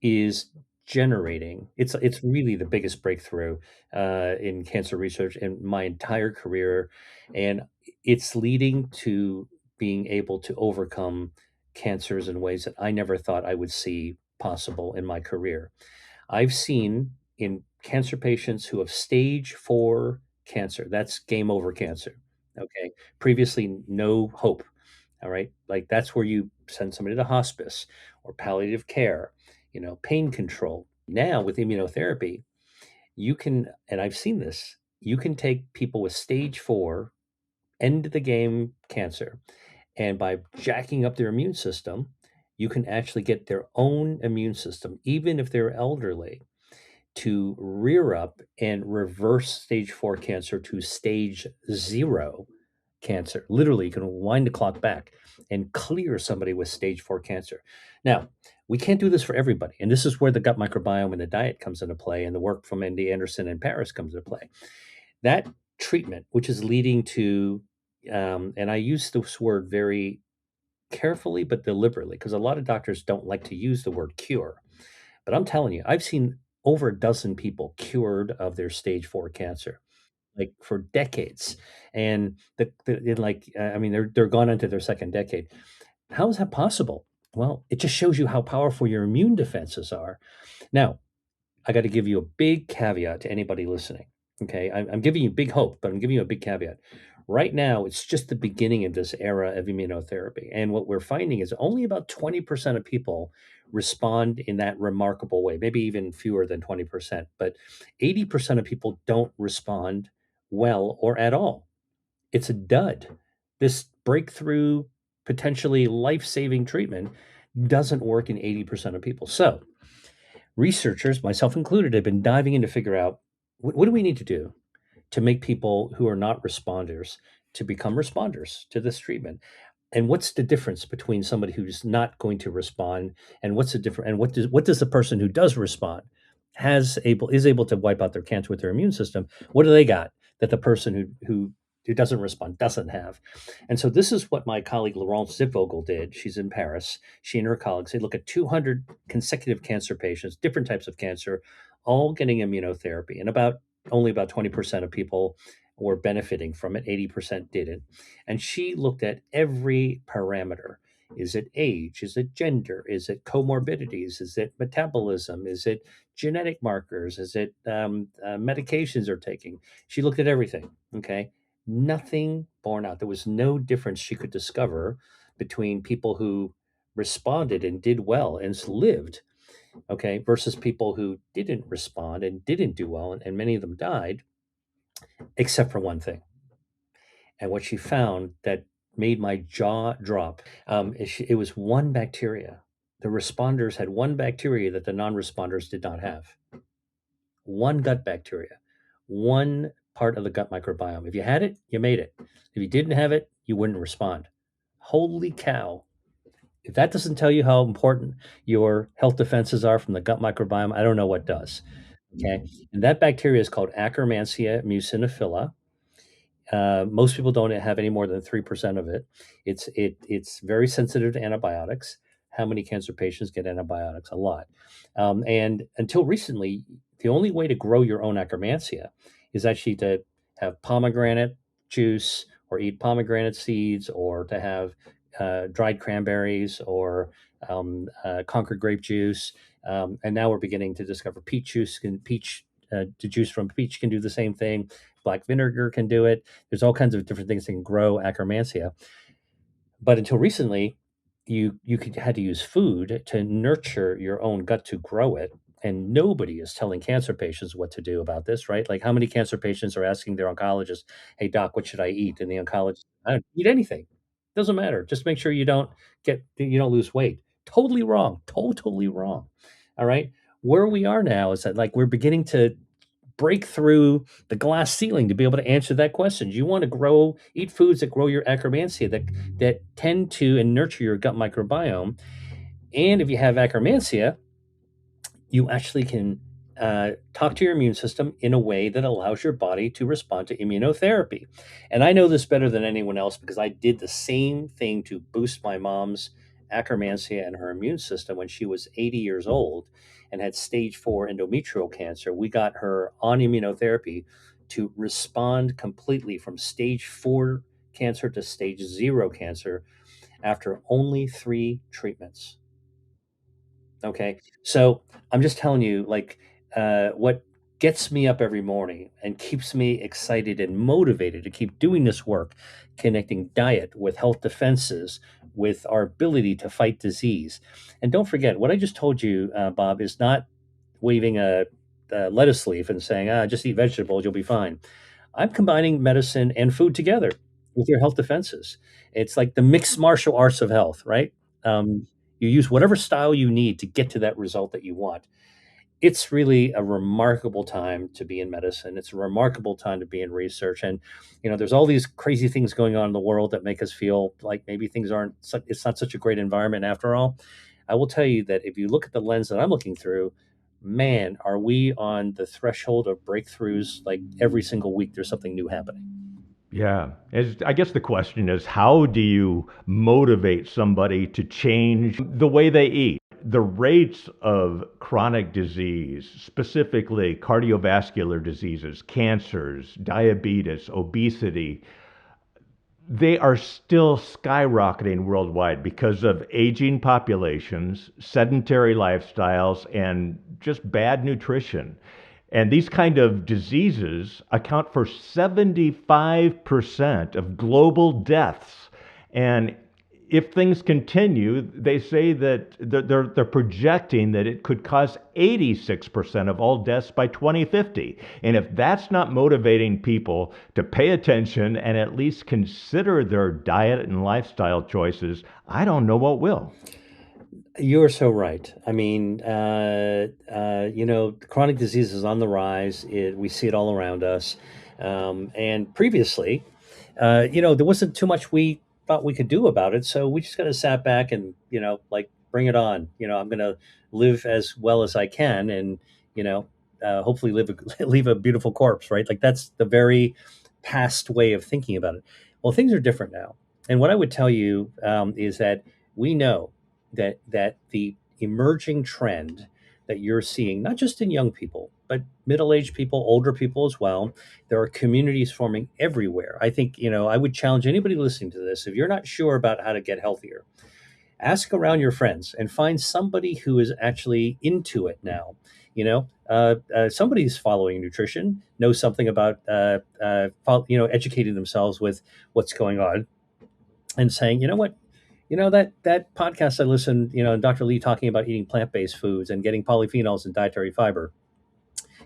is generating. It's really the biggest breakthrough in cancer research in my entire career, and it's leading to being able to overcome cancers in ways that I never thought I would see possible in my career. I've seen in cancer patients who have stage 4 cancer, that's game over cancer, okay? Previously, no hope, all right? Like, that's where you send somebody to hospice or palliative care, pain control. Now, with immunotherapy, you can, and I've seen this, you can take people with stage 4, end of the game cancer, and by jacking up their immune system, you can actually get their own immune system, even if they're elderly, to rear up and reverse stage 4 cancer to stage 0 cancer. Literally, you can wind the clock back and clear somebody with stage 4 cancer. Now, we can't do this for everybody. And this is where the gut microbiome and the diet comes into play, and the work from ND Anderson in Paris comes into play. That treatment, which is leading to, and I use this word very carefully but deliberately because a lot of doctors don't like to use the word cure. But I'm telling you, I've seen over a dozen people cured of their stage 4 cancer, like, for decades, and I mean, they're gone into their second decade. How is that possible? Well, it just shows you how powerful your immune defenses are. Now, I got to give you a big caveat to anybody listening. Okay. I'm giving you big hope, but I'm giving you a big caveat. Right now, it's just the beginning of this era of immunotherapy. And what we're finding is only about 20% of people respond in that remarkable way, maybe even fewer than 20%. But 80% of people don't respond well or at all. It's a dud. This breakthrough, potentially life saving treatment doesn't work in 80% of people. So, researchers, myself included, have been diving in to figure out what do we need to do to make people who are not responders to become responders to this treatment. And what's the difference between somebody who's not going to respond and what's the difference and what does the person who does respond is able to wipe out their cancer with their immune system? What do they got that the person who doesn't respond doesn't have? And so this is what my colleague Laurence Zipvogel did. She's in Paris. She and her colleagues, they look at 200 consecutive cancer patients, different types of cancer, all getting immunotherapy. And only about 20% of people were benefiting from it, 80% didn't. And she looked at every parameter. Is it age? Is it gender? Is it comorbidities? Is it metabolism? Is it genetic markers? Is it medications they're taking? She looked at everything. Okay. Nothing borne out. There was no difference she could discover between people who responded and did well and lived, okay, versus people who didn't respond and didn't do well, and many of them died, except for one thing. And what she found that made my jaw drop, it was one bacteria. The responders had one bacteria that the non-responders did not have. One gut bacteria, one part of the gut microbiome. If you had it, you made it. If you didn't have it, you wouldn't respond. Holy cow. If that doesn't tell you how important your health defenses are from the gut microbiome, I don't know what does. Okay. And that bacteria is called Akkermansia muciniphila. Most people don't have any more than 3% of it. It's very sensitive to antibiotics. How many cancer patients get antibiotics? A lot. And until recently, the only way to grow your own Akkermansia is actually to have pomegranate juice or eat pomegranate seeds or to have dried cranberries or Concord grape juice. And now we're beginning to discover peach juice the juice from peach can do the same thing. Black vinegar can do it. There's all kinds of different things that can grow Akkermansia. But until recently, had to use food to nurture your own gut to grow it. And nobody is telling cancer patients what to do about this, right? Like, how many cancer patients are asking their oncologist, "Hey doc, what should I eat?" And the oncologist, "I don't eat anything. Doesn't matter. Just make sure you don't lose weight." Totally wrong. Totally wrong. All right. Where we are now is that, like, we're beginning to break through the glass ceiling to be able to answer that question. You want to eat foods that grow your Akkermansia, that tend to and nurture your gut microbiome. And if you have Akkermansia, you actually can talk to your immune system in a way that allows your body to respond to immunotherapy. And I know this better than anyone else because I did the same thing to boost my mom's acromantia in her immune system when she was 80 years old and had stage 4 endometrial cancer. We got her on immunotherapy to respond completely from stage 4 cancer to stage 0 cancer after only 3 treatments. Okay. So I'm just telling you, like, what gets me up every morning and keeps me excited and motivated to keep doing this work, connecting diet with health defenses, with our ability to fight disease. And don't forget, what I just told you, Bob, is not waving a lettuce leaf and saying, just eat vegetables, you'll be fine. I'm combining medicine and food together with your health defenses. It's like the mixed martial arts of health, right? You use whatever style you need to get to that result that you want. It's really a remarkable time to be in medicine. It's a remarkable time to be in research. And, there's all these crazy things going on in the world that make us feel like maybe things aren't, it's not such a great environment after all. I will tell you that if you look at the lens that I'm looking through, man, are we on the threshold of breakthroughs? Like every single week, there's something new happening. Yeah. I guess the question is, how do you motivate somebody to change the way they eat? The rates of chronic disease, specifically cardiovascular diseases, cancers, diabetes, obesity, they are still skyrocketing worldwide because of aging populations, sedentary lifestyles, and just bad nutrition. And these kind of diseases account for 75% of global deaths. And if things continue, they say that they're projecting that it could cause 86% of all deaths by 2050. And if that's not motivating people to pay attention and at least consider their diet and lifestyle choices, I don't know what will. You're so right. I mean, chronic disease is on the rise. We see it all around us. And previously, there wasn't too much we thought we could do about it. So we just kind of sat back and, like, bring it on. I'm going to live as well as I can and, hopefully leave a beautiful corpse, right? Like that's the very past way of thinking about it. Well, things are different now. And what I would tell you is that we know that the emerging trend that you're seeing, not just in young people, but middle-aged people, older people as well, there are communities forming everywhere. I think, I would challenge anybody listening to this, if you're not sure about how to get healthier, ask around your friends and find somebody who is actually into it now. Somebody's following nutrition, knows something about, educating themselves with what's going on and saying, you know what, that podcast I listened, Dr. Lee talking about eating plant-based foods and getting polyphenols and dietary fiber.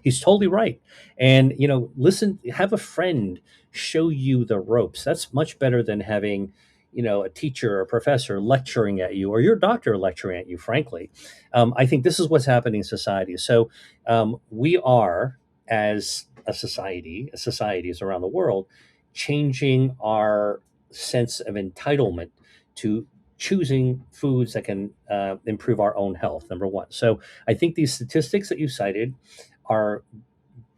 He's totally right. And, listen, have a friend show you the ropes. That's much better than having, a teacher or a professor lecturing at you or your doctor lecturing at you, frankly. I think this is what's happening in society. So we are, as a society, societies around the world, changing our sense of entitlement to choosing foods that can improve our own health, number one. So I think these statistics that you cited are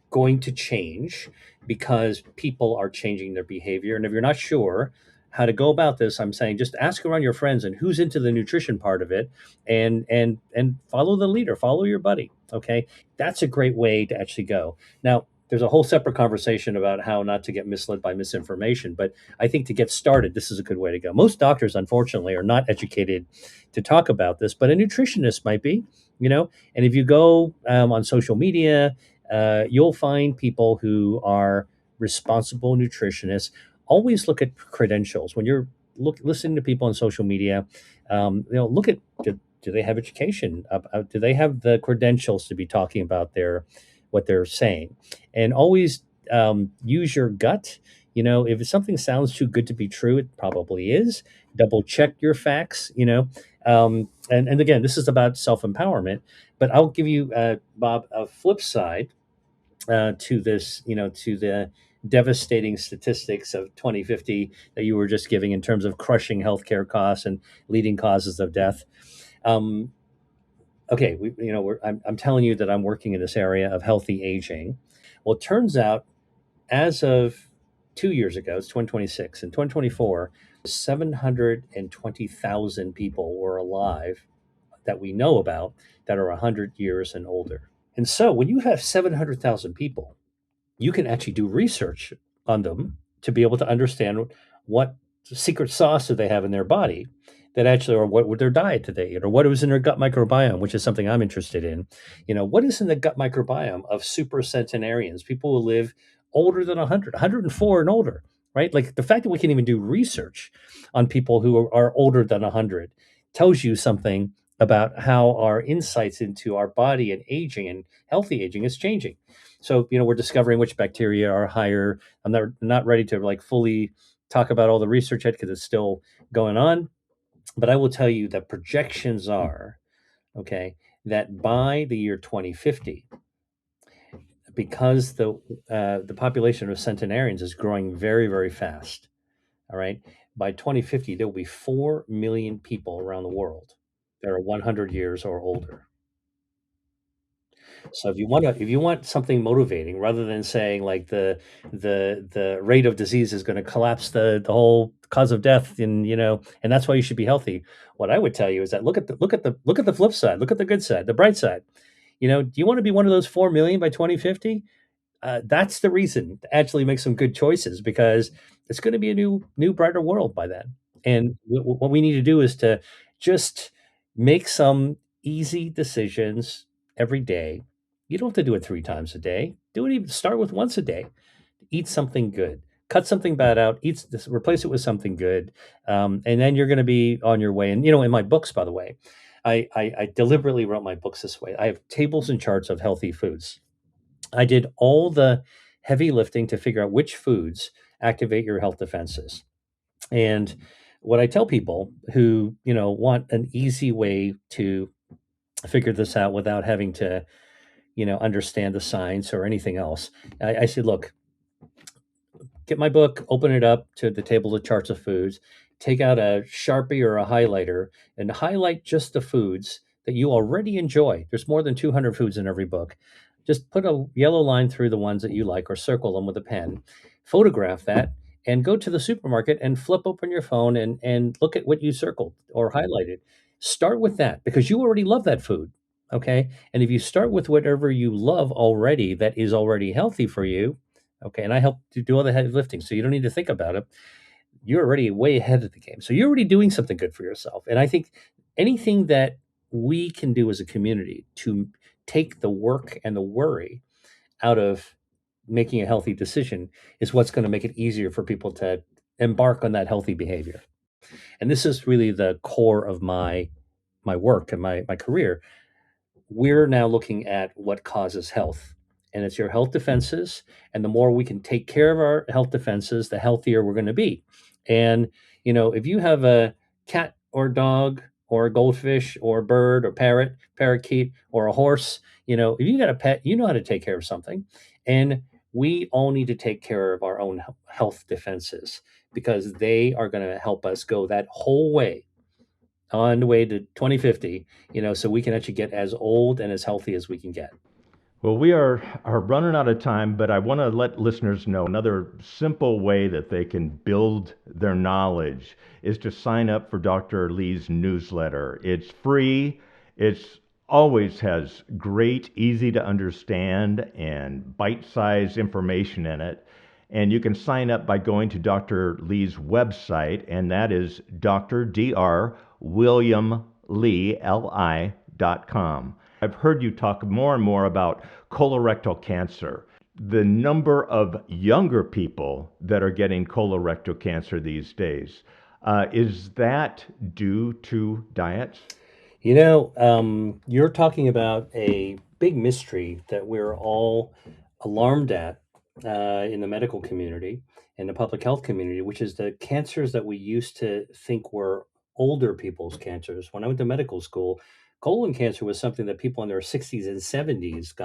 going to change because people are changing their behavior. And if you're not sure how to go about this, I'm saying just ask around your friends and who's into the nutrition part of it and follow the leader, follow your buddy. Okay. That's a great way to actually go. Now, there's a whole separate conversation about how not to get misled by misinformation, but I think to get started, this is a good way to go. Most doctors, unfortunately, are not educated to talk about this, but a nutritionist might be, and if you go on social media, you'll find people who are responsible nutritionists. Always look at credentials when you're listening to people on social media. Look at, do they have education? Do they have the credentials to be talking about what they're saying? And always use your gut. If something sounds too good to be true, it probably is. Double check your facts. And again, this is about self empowerment. But I'll give you, Bob, a flip side to this, to the devastating statistics of 2050 that you were just giving in terms of crushing healthcare costs and leading causes of death. Um, okay, I'm telling you that I'm working in this area of healthy aging. Well, it turns out as of 2 years ago, it's 2026, in 2024, 720,000 people were alive that we know about that are 100 years and older. And so when you have 700,000 people, you can actually do research on them to be able to understand what secret sauce do they have in their body that actually, or what would their diet did they eat, or what was in their gut microbiome, which is something I'm interested in. What is in the gut microbiome of super centenarians, people who live older than 100, 104 and older, right? Like the fact that we can even do research on people who are older than 100 tells you something about how our insights into our body and aging and healthy aging is changing. So, we're discovering which bacteria are higher. I'm not ready to like fully talk about all the research yet because it's still going on. But I will tell you that projections are, okay, that by the year 2050, because the population of centenarians is growing very, very fast, all right, by 2050, there will be 4 million people around the world that are 100 years or older. So if you want something motivating, rather than saying like the rate of disease is going to collapse the whole cause of death, and that's why you should be healthy. What I would tell you is that look at the flip side, look at the good side, the bright side. Do you want to be one of those 4 million by 2050? That's the reason to actually make some good choices, because it's going to be a new brighter world by then. And what we need to do is to just make some easy decisions every day. You don't have to do it 3 times a day. Do it, even start with once a day. Eat something good. Cut something bad out. Replace it with something good, and then you're going to be on your way. And in my books, by the way, I deliberately wrote my books this way. I have tables and charts of healthy foods. I did all the heavy lifting to figure out which foods activate your health defenses. And what I tell people who, want an easy way to figure this out without having to, understand the science or anything else, I said, look, get my book, open it up to the table of charts of foods, take out a Sharpie or a highlighter, and highlight just the foods that you already enjoy. There's more than 200 foods in every book. Just put a yellow line through the ones that you like or circle them with a pen. Photograph that and go to the supermarket and flip open your phone and look at what you circled or highlighted. Start with that because you already love that food. Okay. And if you start with whatever you love already that is already healthy for you, okay, and I help to do all the heavy lifting, so you don't need to think about it. You're already way ahead of the game. So you're already doing something good for yourself. And I think anything that we can do as a community to take the work and the worry out of making a healthy decision is what's going to make it easier for people to embark on that healthy behavior. And this is really the core of my work and my career. We're now looking at what causes health, and it's your health defenses. And the more we can take care of our health defenses, the healthier we're going to be. And if you have a cat or dog or a goldfish or a bird or parakeet or a horse, if you got a pet, you know how to take care of something. And we all need to take care of our own health defenses because they are going to help us go that whole way on the way to 2050, so we can actually get as old and as healthy as we can get. Well, we are running out of time, but I want to let listeners know another simple way that they can build their knowledge is to sign up for Dr. Lee's newsletter. It's free. It's always has great, easy to understand and bite-sized information in it. And you can sign up by going to Dr. Lee's website, and that is drdrwilliamlee.com. I've heard you talk more and more about colorectal cancer. The number of younger people that are getting colorectal cancer these days, is that due to diets? You're talking about a big mystery that we're all alarmed at in the medical community and the public health community, which is the cancers that we used to think were older people's cancers. When I went to medical school, colon cancer was something that people in their 60s and 70s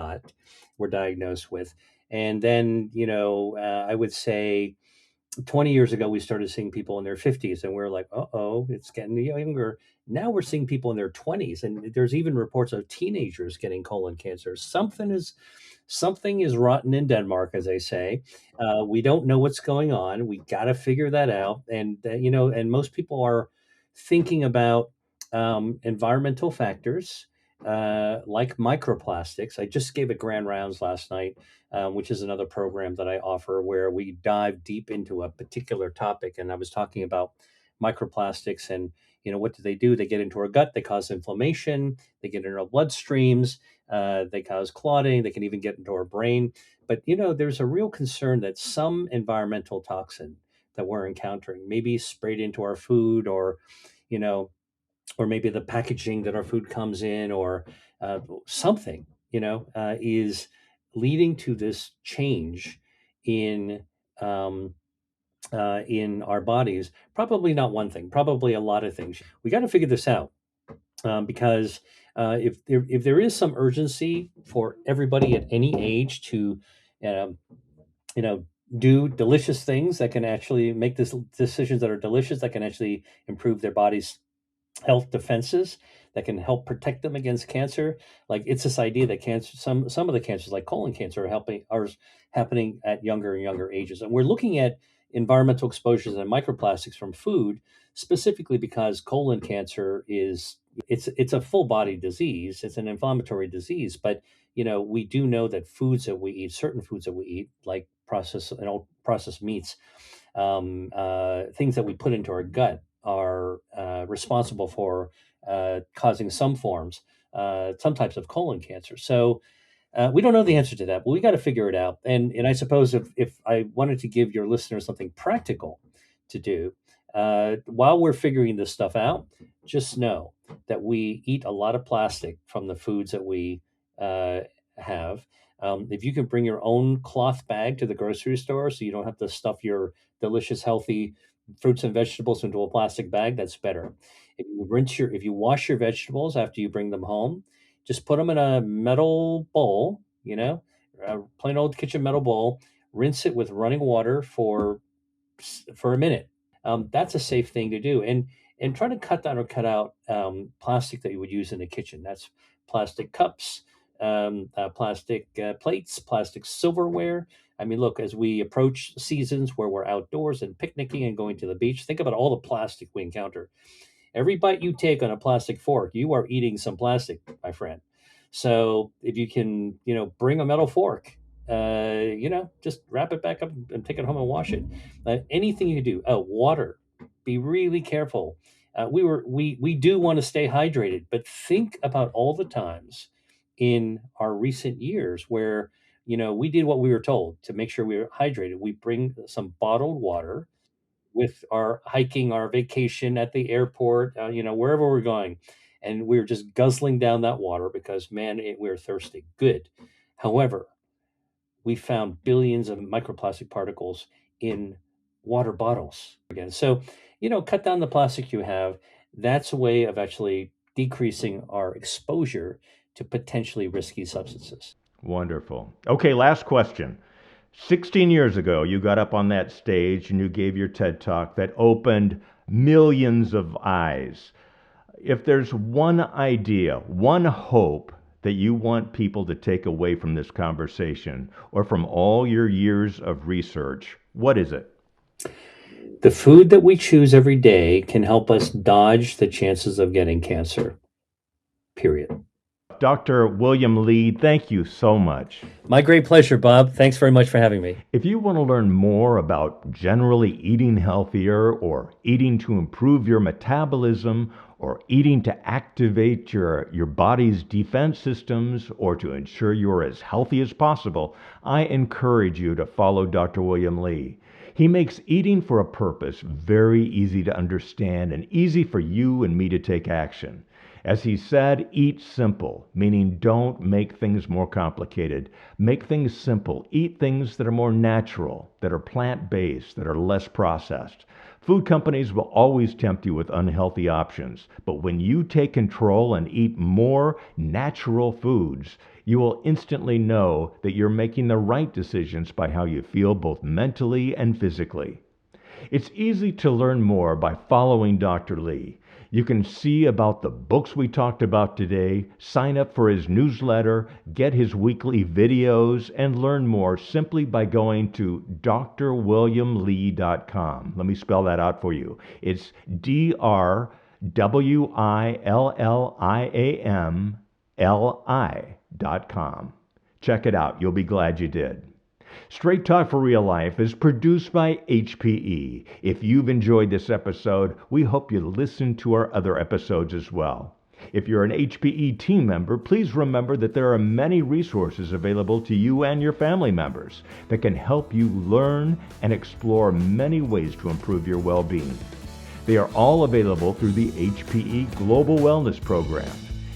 were diagnosed with. And then, I would say 20 years ago, we started seeing people in their 50s, and we're like, uh-oh, it's getting younger. Now we're seeing people in their 20s, and there's even reports of teenagers getting colon cancer. Something is rotten in Denmark, as they say. We don't know what's going on. We got to figure that out. And and most people are thinking about environmental factors like microplastics. I just gave a grand rounds last night, which is another program that I offer where we dive deep into a particular topic. And I was talking about microplastics and what do they do? They get into our gut, they cause inflammation, they get into our bloodstreams, they cause clotting, they can even get into our brain. But there's a real concern that some environmental toxin that we're encountering, maybe sprayed into our food, you know, or maybe the packaging that our food comes in, or something, is leading to this change in um, in our bodies. Probably not one thing, probably a lot of things. We got to figure this out because if there is some urgency for everybody at any age to, um, you know, do delicious things that can actually make this decisions that are delicious that can actually improve their body's health defenses, that can help protect them against cancer. Like, it's this idea that cancer, some of the cancers like colon cancer are happening at younger and younger ages, and we're looking at environmental exposures and microplastics from food specifically because colon cancer is, it's a full body disease, it's an inflammatory disease. But we do know that certain foods that we eat, like processed meats, things that we put into our gut, are responsible for causing some types of colon cancer. So we don't know the answer to that, but we got to figure it out. And I suppose if I wanted to give your listeners something practical to do while we're figuring this stuff out, just know that we eat a lot of plastic from the foods that we uh, have. If you can bring your own cloth bag to the grocery store so you don't have to stuff your delicious, healthy fruits and vegetables into a plastic bag, that's better. If you wash your vegetables after you bring them home, just put them in a metal bowl, a plain old kitchen metal bowl. Rinse it with running water for a minute. That's a safe thing to do, and try to cut down or cut out plastic that you would use in the kitchen. That's plastic cups, plastic plates, plastic silverware. I mean, look, as we approach seasons where we're outdoors and picnicking and going to the beach, think about all the plastic we encounter. Every bite you take on a plastic fork, you are eating some plastic, my friend. So if you can, bring a metal fork, just wrap it back up and take it home and wash it. Anything you can do. Oh, water. Be really careful. We do want to stay hydrated, but think about all the times in our recent years where we did what we were told to make sure we were hydrated. We bring some bottled water with our hiking, our vacation at the airport, wherever we're going. And we're just guzzling down that water because, man, we're thirsty. Good. However, we found billions of microplastic particles in water bottles again. So, cut down the plastic you have. That's a way of actually decreasing our exposure to potentially risky substances. Wonderful. Okay, last question. 16 years ago, you got up on that stage and you gave your TED Talk that opened millions of eyes. If there's one idea, one hope that you want people to take away from this conversation or from all your years of research, what is it? The food that we choose every day can help us dodge the chances of getting cancer, period. Dr. William Lee, thank you so much. My great pleasure, Bob. Thanks very much for having me. If you want to learn more about generally eating healthier or eating to improve your metabolism or eating to activate your body's defense systems or to ensure you're as healthy as possible, I encourage you to follow Dr. William Lee. He makes eating for a purpose very easy to understand and easy for you and me to take action. As he said, eat simple, meaning don't make things more complicated. Make things simple. Eat things that are more natural, that are plant-based, that are less processed. Food companies will always tempt you with unhealthy options, but when you take control and eat more natural foods, you will instantly know that you're making the right decisions by how you feel both mentally and physically. It's easy to learn more by following Dr. Lee. You can see about the books we talked about today, sign up for his newsletter, get his weekly videos, and learn more simply by going to drwilliamlee.com. Let me spell that out for you. It's drwilliamli.com. Check it out. You'll be glad you did. Straight Talk for Real Life is produced by HPE. If you've enjoyed this episode, we hope you listen to our other episodes as well. If you're an HPE team member, please remember that there are many resources available to you and your family members that can help you learn and explore many ways to improve your well-being. They are all available through the HPE Global Wellness Program.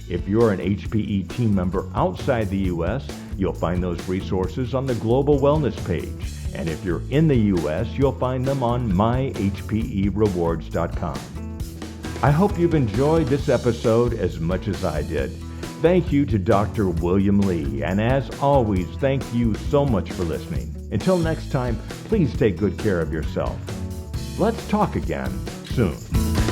If you're an HPE team member outside the U.S., you'll find those resources on the Global Wellness page. And if you're in the U.S., you'll find them on myhperewards.com. I hope you've enjoyed this episode as much as I did. Thank you to Dr. William Lee. And as always, thank you so much for listening. Until next time, please take good care of yourself. Let's talk again soon.